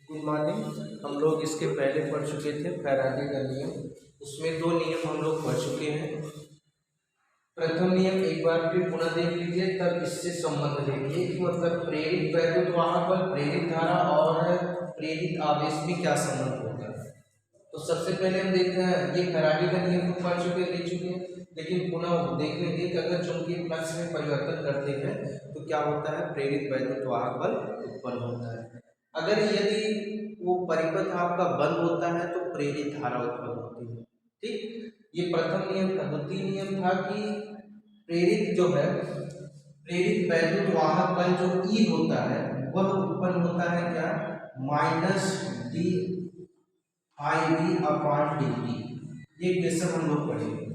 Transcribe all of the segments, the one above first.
Good morning. हम लोग इसके पहले पढ़ चुके थे फैराडे का नियम। उसमें दो नियम हम लोग पढ़ चुके हैं। प्रथम नियम एक बार फिर पुनः देख लीजिए, तब इससे संबंध देखिए कि मतलब प्रेरित वैद्युत वाहक बल, प्रेरित धारा और प्रेरित आवेश में क्या संबंध होता है। तो सबसे पहले हम देखते हैं, ये फैराडे का नियम तो पढ़ चुके देख चुके हैं, लेकिन पुनः देख लेंगे कि अगर चुंबकीय फ्लक्स में परिवर्तन करते हैं तो क्या होता है, प्रेरित वैद्युत वाहक बल उत्पन्न होता है। अगर यदि वो परिपथ आपका बंद होता है तो प्रेरित धारा उत्पन्न होती है। ठीक, ये प्रथम नियम था। द्वितीय नियम था कि प्रेरित जो है, प्रेरित वैद्युत वाहक बल जो ई होता है वह उत्पन्न होता है क्या, minus d i v upon d t. ये क्वेश्चन हम लोग पढ़ेंगे।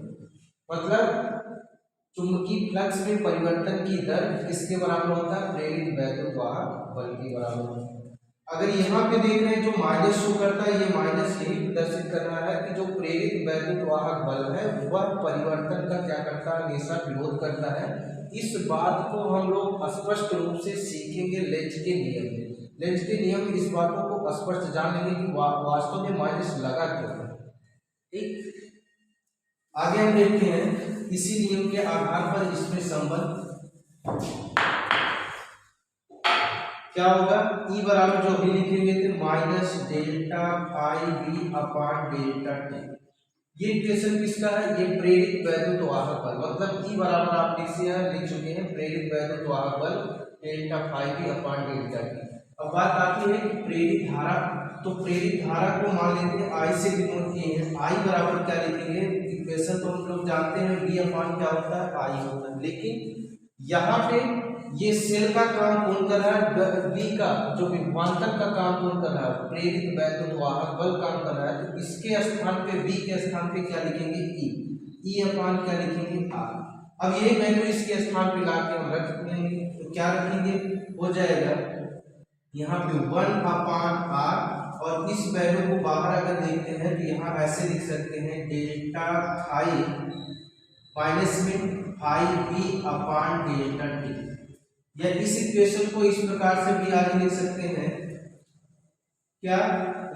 मतलब चुंबकीय फ्लक्स में परिवर्तन की दर किसके बराबर होता है, प्रेरित वैद्युत वाहक बल के बराबर होता है। अगर यहाँ पे देख रहे हैं जो माइनस शो करता है, ये माइनस यही प्रदर्शित कर रहा है कि जो प्रेरित वैद्युत वाहक बल है वह परिवर्तन का क्या करता है, हमेशा विरोध करता है। इस बात को हम लोग स्पष्ट रूप से सीखेंगे लेंज के नियम में। लेंज के नियम में इस बातों को स्पष्ट जान लेंगे कि वास्तव में माइनस लगा क्यों है। ठीक, आगे हम देखते हैं इसी नियम के आधार पर इसमें संबंध क्या होगा। ई बराबर जो अभी लिखेंगे थे minus delta phi v upon delta t. ये इक्वेशन किसका है, ये प्रेरित वैद्युत वाहक बल। मतलब ई बराबर आप लिख चुके हैं प्रेरित वैद्युत वाहक बल delta phi v upon delta t. अब बात आती है कि प्रेरित धारा, तो प्रेरित धारा को मान लेते हैं आई से डिनोट किए हैं। आई बराबर क्या लिखेंगे, इक्वेशन तो हम लोग जानते हैं वी अपॉन क्या होता है, आई होता है। लेकिन यहाँ पे ये सेल का काम कौन कर रहा है, बी का जो विभवांतर का काम कौन कर रहा है, प्रेरित वैद्युत वाहक बल काम कर रहा है। तो इसके स्थान पे, बी के स्थान पे क्या लिखेंगे, ई अपॉन क्या लिखेंगे, आर। अब यही वैल्यू इसके स्थान पे ला के हम रख देंगे, तो क्या रखेंगे, हो जाएगा यहाँ पे 1 अपॉन आर। और इस वैल्यू को बाहर अगर देखते हैं तो यहाँ ऐसे लिख सकते हैं डेल्टा फाई माइनस में phi v upon delta t. या इस इक्वेशन को इस प्रकार से भी आगे लिख सकते हैं, क्या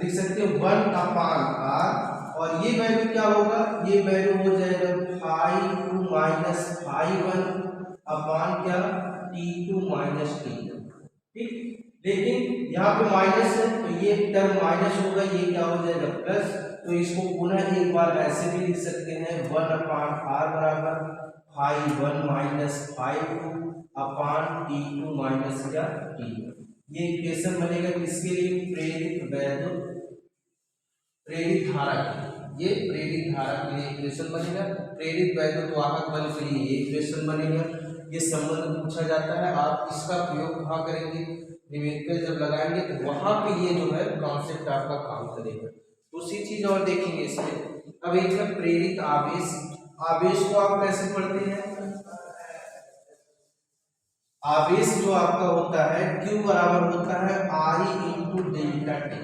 लिख सकते हैं 1 अपॉन आर। और ये वैल्यू क्या होगा, ये वैल्यू हो जाएगा phi two minus phi 1 upon क्या, टी टू माइनस टी। ठीक, लेकिन यहाँ पे माइनस है तो ये टर्म माइनस होगा, ये क्या हो जाएगा प्लस। तो इसको पुनः एक बार ऐसे भी लिख सकते हैं 1 अपॉन आर बराबर phi 1 minus phi 2 upon t 2 minus क्या टी। ये इक्वेशन बनेगा किसके लिए, प्रेरित वैद्युत, प्रेरित धारा के, ये प्रेरित धारा के लिए इक्वेशन बनेगा। प्रेरित वैद्युत वाहक बल के लिए ये इक्वेशन बनेगा। ये संबंध पूछा जाता है, आप इसका प्रयोग कहाँ करेंगे, न्यूमेरिकल जब लगाएंगे तो वहां पे ये जो है कॉन्सेप्ट आपका काम करेगा। दूसरी चीज और देखेंगे इसमें, अब एक है प्रेरित आवेश। आवेश को आप कैसे पढ़ते हैं, आवेश जो आपका होता है Q बराबर होता है I इंटू डेल्टा टी।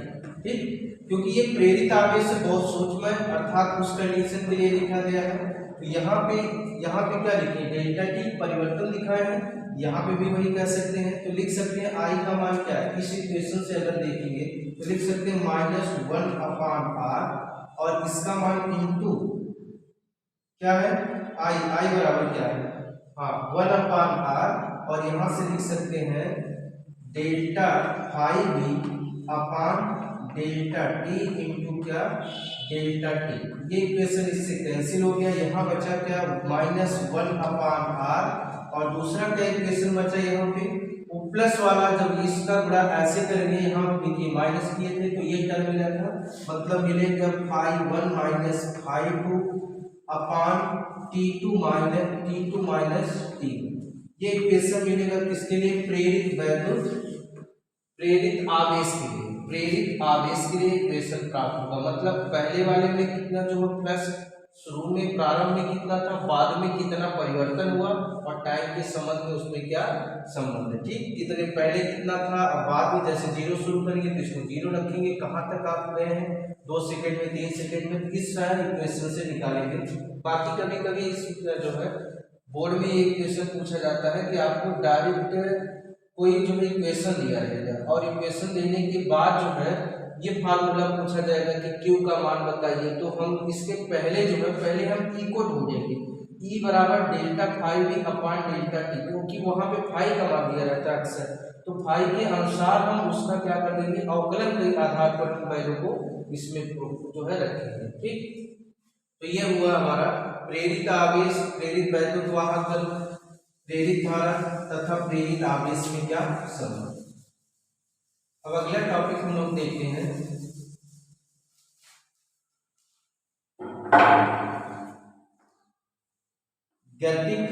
ठीक, क्योंकि ये प्रेरित आवेश से बहुत सूक्ष्म है, अर्थात उस कंडीशन के लिए लिखा गया है। तो यहाँ पे क्या लिखे, डेल्टा टी परिवर्तन लिखा है, यहाँ पे भी वही कह सकते हैं। तो लिख सकते हैं I का मान क्या है, इस इक्वेशन से अगर देखेंगे तो लिख सकते हैं माइनस 1 अपॉन आर और इसका मान इंटू क्या है, I बराबर क्या है, हाँ 1 अपॉन आर। और यहां से लिख सकते हैं delta phi v upon delta t into क्या, डेल्टा टी। ये इक्वेशन इससे कैंसिल हो गया, यहाँ बचा क्या माइनस 1 अपॉन आर। और दूसरा क्या इक्वेशन बचा यहाँ पे, वो प्लस वाला, जब इसका गुणा ऐसे करेंगे, यहाँ देखिए माइनस किए थे तो ये टर्म मिला था, मतलब मिलेगा phi 1 minus phi 2 upon t two minus t. ये इक्वेशन मिलेगा किसके लिए, प्रेरित वैद्युत, प्रेरित आवेश के लिए, प्रेरित आवेश के लिए इक्वेशन प्राप्त होगा। मतलब पहले वाले में कितना जो है प्लस, शुरू में प्रारंभ में कितना था, बाद में कितना परिवर्तन हुआ, और टाइम के संबंध में उसमें क्या संबंध है। ठीक, कितने पहले कितना था, अब बाद में जैसे 0 शुरू करेंगे तो इसको 0 रखेंगे, कहाँ तक आप गए हैं 2 सेकंड में 3 सेकंड में, इस तरह इक्वेशन से निकालेंगे। बाकी कभी कभी इस जो है बोर्ड में एक क्वेश्चन पूछा जाता है कि आपको डायरेक्ट कोई जो है इक्वेशन दिया रहेगा और इक्वेशन देने के बाद जो है ये फार्मूला पूछा जाएगा कि क्यू का मान बताइए, तो हम इसके पहले जो है पहले हम ई को ढूंढेंगे। ई बराबर delta phi v upon delta t, क्योंकि वहां पे फाई का मान दिया रहता है अक्सर, तो फाई के अनुसार हम उसका क्या कर देंगे, अवकलन के आधार पर वैल्यू को इसमें जो है रखेंगे। ठीक, तो ये हुआ हमारा प्रेरित आवेश, प्रेरित वैद्युत वाहक बल, प्रेरित धारा तथा प्रेरित आवेश में क्या संबंध। अब अगला टॉपिक हम लोग देखते हैं गतिक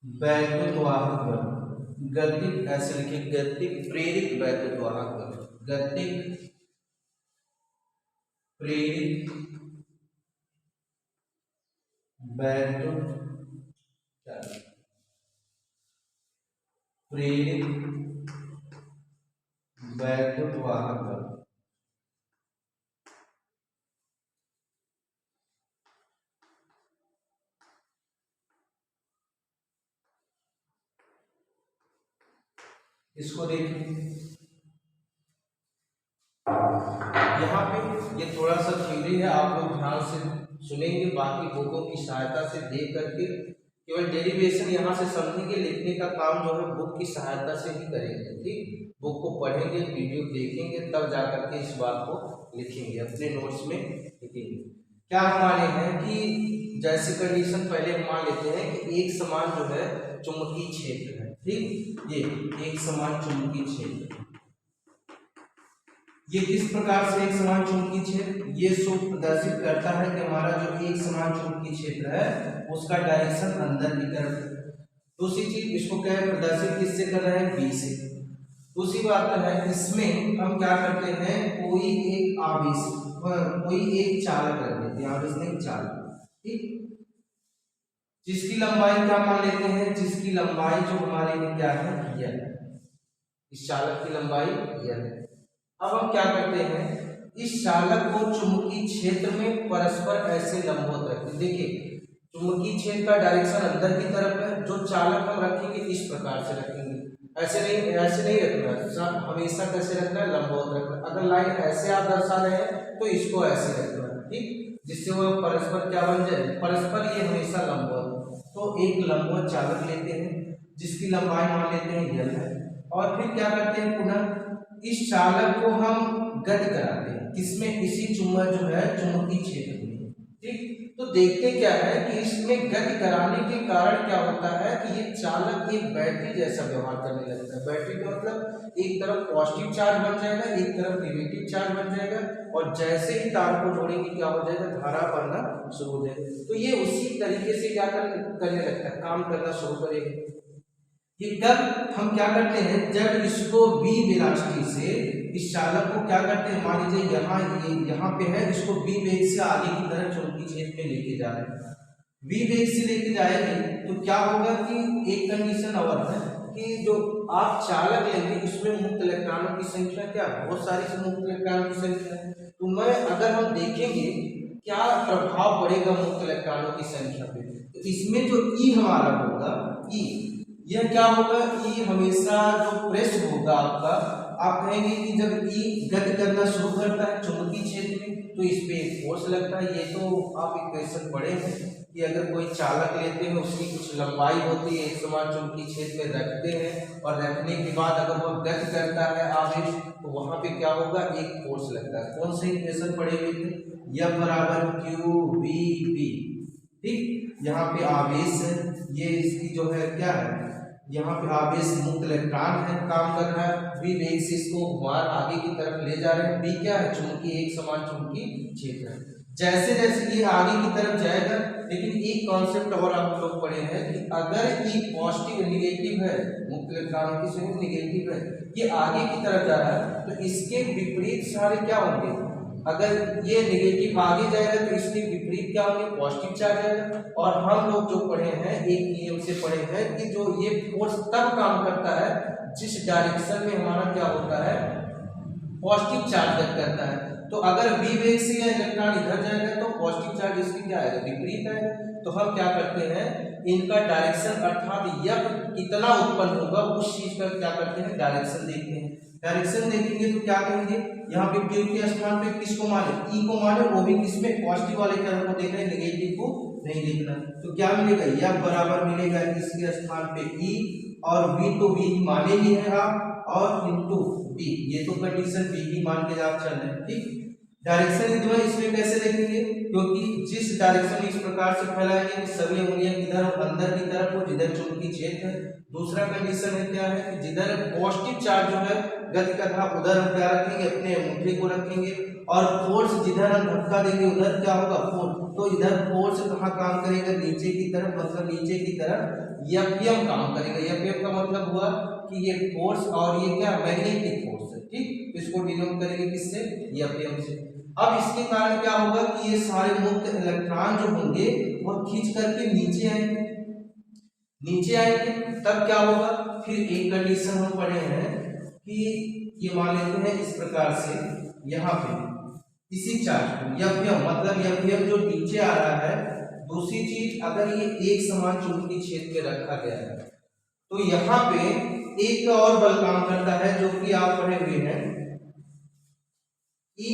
वैद्युत वाहक बल। गतिक ऐसे लिखे, गतिक प्रेरित वैद्युत वाहक बल, गतिक प्रेरित वैद्युत प्रेरित वैद्युत वाहक बल। इसको देखिए, यहाँ पे ये थोड़ा सा थ्योरी है, आप लोग ध्यान से सुनेंगे, बाकी बुकों की सहायता से देख करके केवल डेरिवेशन यहाँ से समझेंगे, लिखने का काम जो है बुक की सहायता से ही करेंगे। ठीक, बुक को पढ़ेंगे, वीडियो देखेंगे, तब जाकर के इस बात को लिखेंगे, अपने नोट्स में लिखेंगे। क्या हम माने हैं कि जैसे कंडीशन पहले हम मान लेते हैं कि एक समान जो है चुंबकीय क्षेत्र है। ठीक, ये एक समान चुंबकीय क्षेत्र, ये किस प्रकार से एक समान चुंबकीय क्षेत्र, ये शो प्रदर्शित करता है कि हमारा जो एक समान चुंबकीय क्षेत्र है उसका डायरेक्शन अंदर की तरफ है। दूसरी चीज, इसको क्या प्रदर्शित किससे कर रहे हैं, बी से। दूसरी बात है, इसमें हम क्या करते हैं, कोई एक आवेश, कोई एक चालक रख देते हैं, आवेश नहीं चालक। ठीक, जिसकी लंबाई क्या मान लेते हैं, जिसकी लंबाई जो हमारे लिए क्या है, यह, इस चालक की लंबाई यह है। अब हम क्या करते हैं, इस चालक को चुंबकीय क्षेत्र में परस्पर ऐसे लंबवत रखते हैं। देखिए, चुंबकीय क्षेत्र का डायरेक्शन अंदर की तरफ है, जो चालक हम रखेंगे इस प्रकार से रखेंगे, ऐसे नहीं रखना, हमेशा कैसे रखना है, लंबवत रखना। अगर लाइन ऐसे आप दर्शा रहे हैं तो इसको ऐसे रखना है। ठीक, जिससे वो परस्पर क्या बन जाए, परस्पर ये हमेशा लंबवत। तो एक लंबवत चालक लेते हैं जिसकी लंबाई मान लेते हैं l है, और फिर क्या करते हैं, पुनः इस चालक को हम गति कराते हैं, किसमें, इसी चुंबक जो है चुंबकीय क्षेत्र में। ठीक, तो देखते क्या है कि इसमें गति कराने के कारण क्या होता है कि ये चालक एक बैटरी जैसा व्यवहार करने लगता है। बैटरी का मतलब एक तरफ पॉजिटिव चार्ज बन जाएगा, एक तरफ नेगेटिव चार्ज बन जाएगा, और जैसे ही तार को जोड़ेंगे क्या हो जाएगा, धारा बढ़ना शुरू हो जाएगा। तो ये उसी तरीके से क्या करने लगता है, काम करना शुरू करेगा। ये कब हम क्या करते हैं, जब इसको v वेलोसिटी से इस चालक को क्या करते हैं, मान लीजिए यहाँ पे है, इसको v वेग से आगे की तरफ चुंबकीय क्षेत्र में लेके जा रहे हैं। v वेग से लेके जाएंगे तो क्या होगा कि एक कंडीशन और है कि जो आप चालक लेंगे उसमें मुक्त इलेक्ट्रॉनों की संख्या क्या, बहुत सारी मुक्त इलेक्ट्रॉनों की संख्या है। तो मैं अगर हम देखेंगे क्या प्रभाव पड़ेगा मुक्त इलेक्ट्रॉनों की संख्या पे, तो इसमें जो ई हमारा होगा, ई, यह क्या होगा, ई हमेशा जो प्रेस होगा आपका, आप कहेंगे कि जब ई गति करना शुरू करता है चुंबकीय क्षेत्र में तो इस पे फोर्स लगता है। ये तो आप इक्वेशन पढ़े हैं कि अगर कोई चालक लेते हैं उसकी कुछ लंबाई होती है, एक समान चुंबकीय क्षेत्र में रखते हैं, और रखने के बाद अगर वह गति करता है आवेश तो वहां पे क्या होगा, एक फोर्स लगता है। कौन सी इक्वेशन पढ़े हुए थे, F बराबर क्यू वी पी। ठीक, यहाँ पे आवेश है, ये इसकी जो है क्या है, यहाँ पे आवेश मुक्त इलेक्ट्रॉन है, काम कर रहा है, v वेग से इसको बाहर आगे की तरफ ले जा रहे हैं। v क्या है, चुंबकीय, एक समान चुंबकीय क्षेत्र है। जैसे जैसे ये आगे की तरफ जाएगा, लेकिन एक कॉन्सेप्ट और आप लोग पढ़े हैं कि अगर ये पॉजिटिव निगेटिव है, मुक्त इलेक्ट्रॉन की संख्या निगेटिव है, ये आगे की तरफ जा रहा है, तो इसके विपरीत सारे क्या होंगे, अगर ये नेगेटिव आगे जाएगा तो इसके विपरीत क्या होंगे, पॉजिटिव चार्ज आएगा। और हम लोग जो पढ़े हैं, एक नियम से पढ़े हैं कि जो ये फोर्स तब काम करता है जिस डायरेक्शन में हमारा क्या होता है, पॉजिटिव चार्ज करता है। तो अगर v वेग से इलेक्ट्रॉन इधर जाएगा तो पॉजिटिव चार्ज इसकी क्या आएगा, विपरीत आएगा। तो हम क्या करते हैं, इनका डायरेक्शन अर्थात यह कितना उत्पन्न होगा उस चीज का क्या करते हैं, डायरेक्शन देखते हैं। डायरेक्शन देखेंगे तो क्या कहेंगे, यहाँ पे Q के स्थान पे किसको माने, E को माने, वो भी किसमें, पॉजिटिव वाले टर्म को देख रहे हैं, नेगेटिव को नहीं देखना। तो क्या मिलेगा, यह बराबर मिलेगा इसके स्थान पे E, और V तो V माने ही है आप, और इंटू B, ये तो कंडीशन B ही मान के आप चल रहे हैं, ठीक। डायरेक्शन इधर इसमें कैसे देखेंगे, क्योंकि जिस डायरेक्शन में इस प्रकार से फैलाएंगे कि सभी उंगलियां किधर अंदर की तरफ हो, जिधर चुंबकीय क्षेत्र है। दूसरा कंडीशन है क्या है कि जिधर पॉजिटिव चार्ज जो है गति का था उधर हम क्या रखेंगे, अपने अंगूठे को रखेंगे, और फोर्स जिधर हम धक्का देंगे उधर क्या होगा, फोर्स। तो इधर फोर्स कहाँ काम करेगा, नीचे की तरफ, मतलब नीचे की तरफ एफएम काम करेगा। एफएम का मतलब हुआ कि ये फोर्स और ये क्या, मैग्नेटिक फोर्स है, ठीक। इसको डिनोट करेंगे किससे, एफएम से। अब इसके कारण क्या होगा कि ये सारे मुक्त इलेक्ट्रॉन जो होंगे वो खींच करके नीचे आएंगे, नीचे आएंगे, तब क्या होगा, फिर एक कंडीशन हम पढ़े हैं कि ये मान लेते हैं इस प्रकार से, यहाँ पे इसी चार्ज को एफएम, मतलब एफएम जो नीचे आ रहा है। दूसरी चीज, अगर ये एक समान चुंबकीय क्षेत्र में रखा गया है तो यहाँ पे एक और बल काम करता है जो कि आप पढ़े हुए हैं, ई,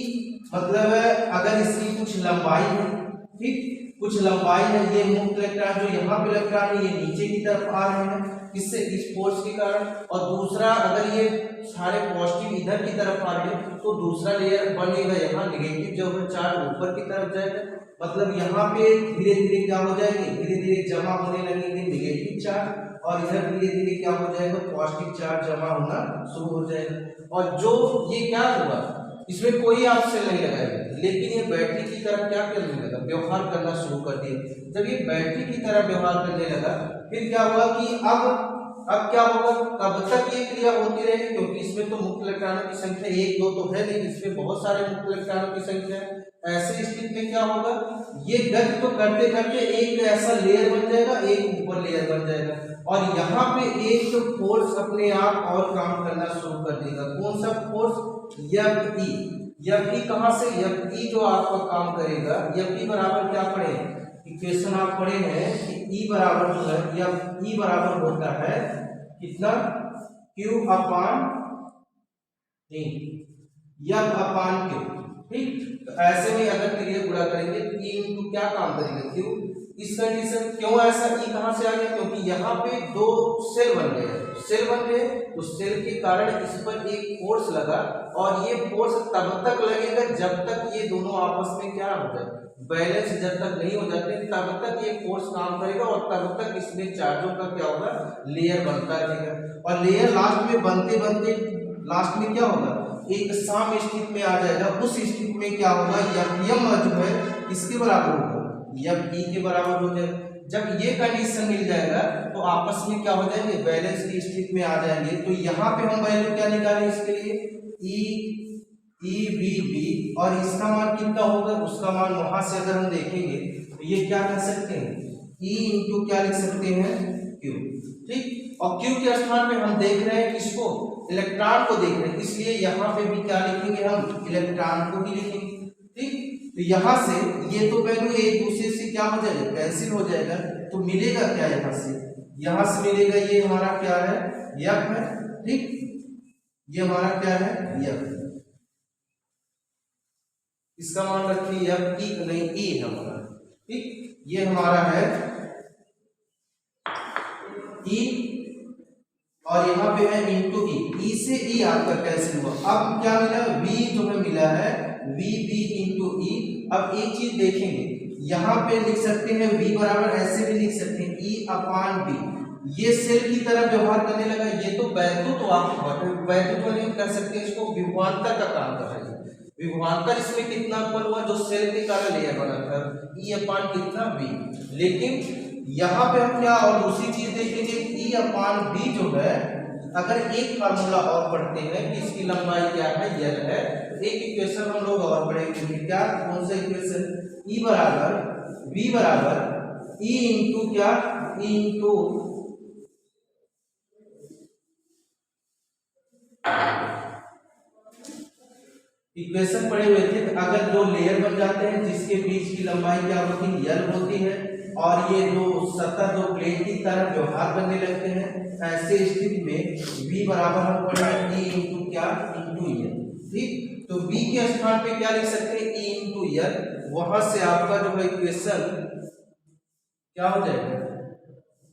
मतलब अगर इसकी कुछ लंबाई है, ठीक, कुछ लंबाई है, ये मुक्त इलेक्ट्रॉन जो यहाँ पे इलेक्ट्रॉन है ये नीचे की तरफ आ रहे हैं, किससे, इस फोर्स के कारण। और दूसरा, अगर ये सारे पॉजिटिव इधर की तरफ आ रहे हैं तो दूसरा लेयर बनेगा यहाँ, नेगेटिव जो है चार्ज ऊपर की तरफ जाएगा, मतलब यहाँ पे धीरे धीरे क्या हो जाएंगे, धीरे धीरे जमा होने लगेंगे नेगेटिव चार्ज, और इधर धीरे धीरे क्या हो जाएगा, पॉजिटिव चार्ज जमा होना शुरू हो जाएगा। और जो ये क्या होगा, इसमें कोई आपसे नहीं लगाएगा, लेकिन ये बैटरी की तरह क्या करने लगा, व्यवहार करना शुरू कर दिया। जब ये बैटरी की तरह व्यवहार करने लगा, फिर क्या हुआ कि अब क्या होगा, कब तक ये क्रिया होती रहेगी, क्योंकि इसमें तो मुक्त इलेक्ट्रॉनों की संख्या 1 2 तो है, लेकिन इसमें बहुत सारे मुक्त इलेक्ट्रॉनों की संख्या है। ऐसे स्थिति में क्या होगा, ये गति तो करते करते एक ऐसा लेयर बन जाएगा, एक ऊपर लेयर बन जाएगा, और यहाँ पे एक फोर्स अपने आप और काम करना शुरू कर देगा। कौन सा फोर्स, Fe कहां से, Fe जो आपका काम करेगा, Fe बराबर क्या पढ़े, इक्वेशन आप पढ़े हैं कि E बराबर जो है, E बराबर होता है कितना, Q अपान Q, ठीक। तो ऐसे में अगर क्रिया गुणा करेंगे तो E इंटू क्या काम करेगा, Q। इस कंडीशन क्यों ऐसा, E कहां से आ गया, क्योंकि यहाँ पे दो सेल बन गए, तो सेल के कारण इस पर एक फोर्स लगा, और ये फोर्स तब तक लगेगा जब तक ये दोनों आपस में क्या हो जाए, बैलेंस जब तक नहीं हो जाते तब तक ये फोर्स काम करेगा, और तब तक इसमें चार्जों का क्या होगा, लेयर बनता रहेगा। और लेयर लास्ट में बनते बनते लास्ट में क्या होगा, एक सम स्थिति में आ जाएगा। उस स्थिति में क्या होगा, एफएम जो है किसके बराबर होगा, Fe के बराबर हो जाएगा। जब ये कंडीशन मिल जाएगा तो आपस में क्या हो जाएंगे, बैलेंस की स्थिति में आ जाएंगे। तो यहाँ पे हम वैल्यू क्या निकालें इसके लिए, EVB, और इसका मान कितना होगा, उसका मान वहां से अगर हम देखेंगे तो ये क्या कह सकते हैं, E इंटू क्या लिख सकते हैं, Q, ठीक। और Q के स्थान पे हम देख रहे हैं किसको, इलेक्ट्रॉन को देख रहे हैं, इसलिए यहाँ पे भी क्या लिखेंगे, हम इलेक्ट्रॉन को ही लिखेंगे, ठीक। तो यहाँ से ये तो वैल्यू एक दूसरे से क्या हो जाएगा, कैंसिल हो जाएगा, तो मिलेगा क्या, यहाँ से मिलेगा, ये हमारा क्या है, F है, ठीक, ये हमारा क्या है, F, इसका मान रखिए F, E नहीं, E है हमारा, ठीक, ये हमारा है E, और यहाँ पे है इंटू E से E आपका कैंसिल हुआ। अब क्या मिला, V जो है मिला है VB इंटू E। अब एक चीज देखेंगे, यहाँ पे लिख सकते हैं V बराबर, ऐसे भी लिख सकते हैं E अपान B। ये सेल की तरह व्यवहार करने लगा, ये तो वैद्युत नहीं कर सकते, इसको विभवांतर का काम कर रही है। विभवांतर इसमें कितना उत्पन्न हुआ, जो सेल के कारण लेयर बना था, E अपान कितना B। लेकिन यहाँ पे हम क्या और दूसरी चीज देखेंगे, E अपान B जो है, अगर एक फार्मूला और पढ़ते हैं कि इसकी लंबाई क्या है, L है, तो एक इक्वेशन हम लोग और पढ़ेंगे, क्या, कौन सा इक्वेशन, E बराबर V बराबर E इंटू क्या, E इंटू इक्वेशन पढ़े हुए थे। अगर दो लेयर बन जाते हैं जिसके बीच की लंबाई क्या होती है, L होती है, और ये दो सतह दो प्लेट की तरह व्यवहार करने लगते हैं, ऐसे स्थिति में v बराबर हम पढ़ेंगे e इंटू क्या इंटू एल। ठीक, तो v के स्थान पे क्या लिख सकते हैं e इंटू एल। वहां से आपका जो है इक्वेशन क्या हो जाएगा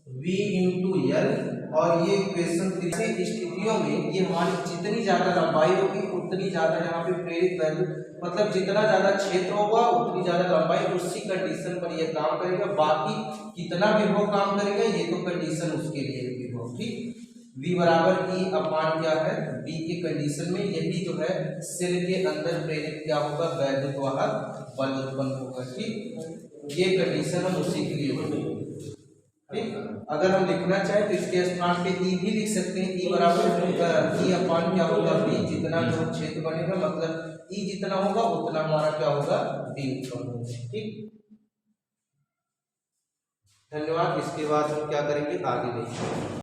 v इंटू एल, और ये इक्वेशन स्थितियों में ये हमारी जितनी ज्यादा लंबाई होगी उतनी ज्यादा यहाँ पे प्रेरित वैल्यू, मतलब जितना ज्यादा क्षेत्र होगा उतनी ज्यादा लंबाई, उसी कंडीशन पर ये काम करेगा। बाकी कितना विभव काम करेगा ये तो कंडीशन उसके लिए विभव। ठीक, v बराबर e अपान क्या है b की कंडीशन में यही जो है सेल के अंदर प्रेरित क्या होगा वैद्युत वाहक बल उत्पन्न होगा। ठीक, ये कंडीशन हम उसी के लिए बनाएंगे। ठीक, अगर हम लिखना चाहें तो इसके स्थान पे ई भी लिख सकते हैं, ई बराबर ई अपान क्या होगा बी, जितना जो क्षेत्र बनेगा मतलब ई जितना होगा उतना हमारा क्या होगा बी उत्पन्न होगा। ठीक, धन्यवाद। इसके बाद हम क्या करेंगे आगे देखेंगे।